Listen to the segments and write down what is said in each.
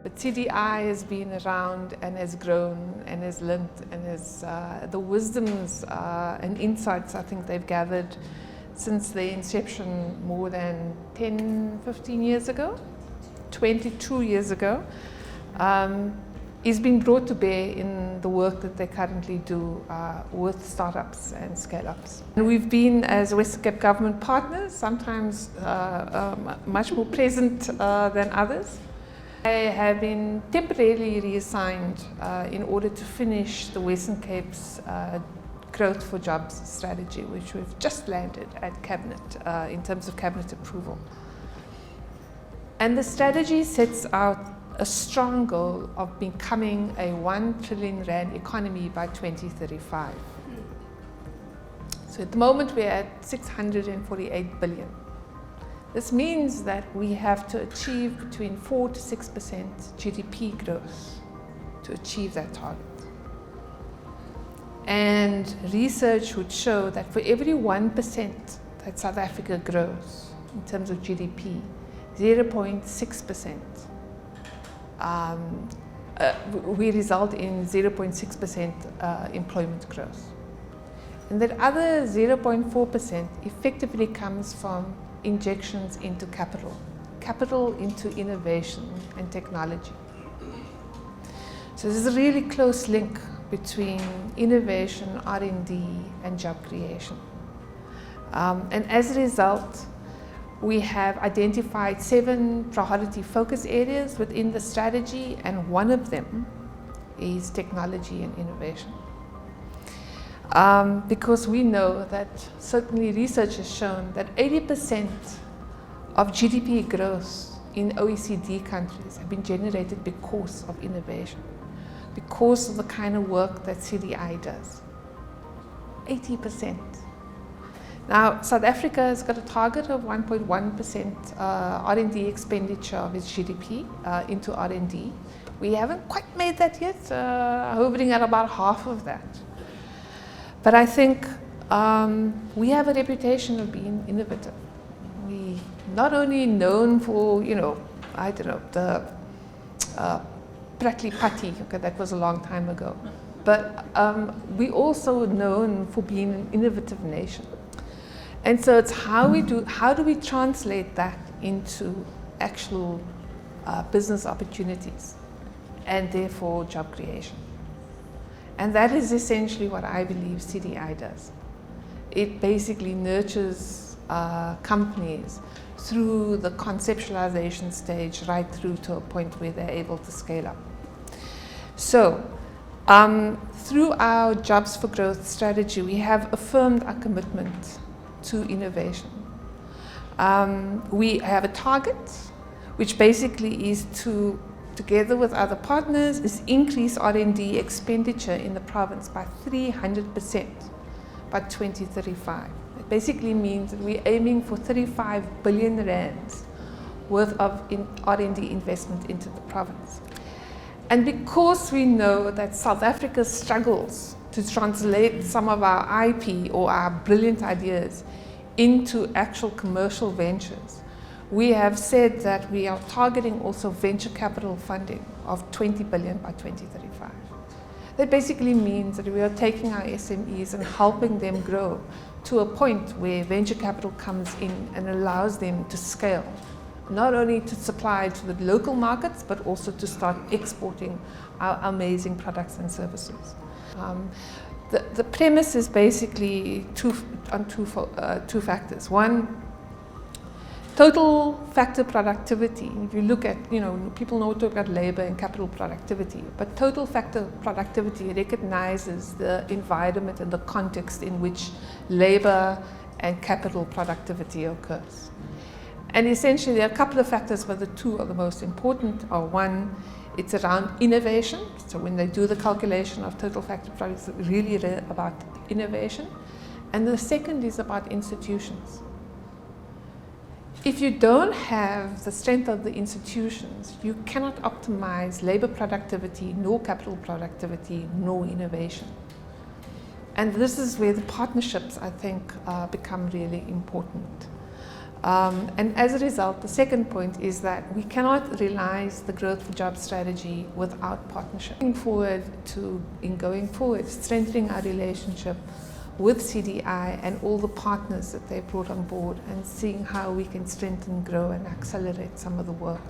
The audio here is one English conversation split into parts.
But CDI has been around and has grown and has learned and has the wisdoms and insights I think they've gathered since their inception more than 10, 15 years ago, 22 years ago, is being brought to bear in the work that they currently do with startups and scale-ups. And we've been, as Western Cape government partners, sometimes much more present than others. They have been temporarily reassigned in order to finish the Western Cape's Growth for Jobs strategy, which we've just landed at Cabinet in terms of Cabinet approval. And the strategy sets out a strong goal of becoming a 1 trillion rand economy by 2035. So at the moment we're at 648 billion. This means that we have to achieve between 4 to 6% GDP growth to achieve that target. And research would show that for every 1% that South Africa grows in terms of GDP, 0.6% we result in 0.6% employment growth. And that other 0.4% effectively comes from injections into capital into innovation and technology. So there's a really close link between innovation, R&D, and job creation. And as a result, we have identified 7 priority focus areas within the strategy, and one of them is technology and innovation. Because we know that certainly research has shown that 80% of GDP growth in OECD countries have been generated because of innovation, because of the kind of work that CDI does. 80%. Now, South Africa has got a target of 1.1% R&D expenditure of its GDP into R&D. We haven't quite made that yet, hovering at about half of that. But I think we have a reputation of being innovative. We not only known for, the Prattley Putty, okay, that was a long time ago, but we also known for being an innovative nation. And so it's how do we translate that into actual business opportunities and therefore job creation. And that is essentially what I believe CDI does. It basically nurtures companies through the conceptualization stage right through to a point where they're able to scale up. So through our Jobs for Growth strategy, we have affirmed our commitment to innovation. We have a target, which basically is to, together with other partners, is increase R&D expenditure in the province by 300% by 2035. It basically means that we're aiming for 35 billion rands worth of R&D investment into the province. And because we know that South Africa struggles to translate some of our IP or our brilliant ideas into actual commercial ventures, we have said that we are targeting also venture capital funding of 20 billion by 2035. That basically means that we are taking our SMEs and helping them grow to a point where venture capital comes in and allows them to scale, not only to supply to the local markets, but also to start exporting our amazing products and services. The premise is basically two factors. One, total factor productivity. If you look at, people know talk about labor and capital productivity, but total factor productivity recognizes the environment and the context in which labor and capital productivity occurs. And essentially there are a couple of factors, but the two are the most important are: one, it's around innovation. So when they do the calculation of total factor productivity, it's really about innovation. And the second is about institutions. If you don't have the strength of the institutions, you cannot optimize labor productivity, nor capital productivity, nor innovation. And this is where the partnerships, I think, become really important. And as a result, the second point is that we cannot realize the growth for jobs strategy without partnership. In going forward, strengthening our relationship with CDI and all the partners that they brought on board, and seeing how we can strengthen, grow and accelerate some of the work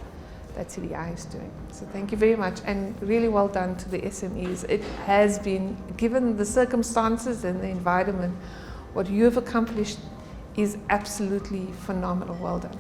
that CDI is doing. So thank you very much, and really well done to the SMEs. It has been, given the circumstances and the environment, what you have accomplished is absolutely phenomenal. Well done.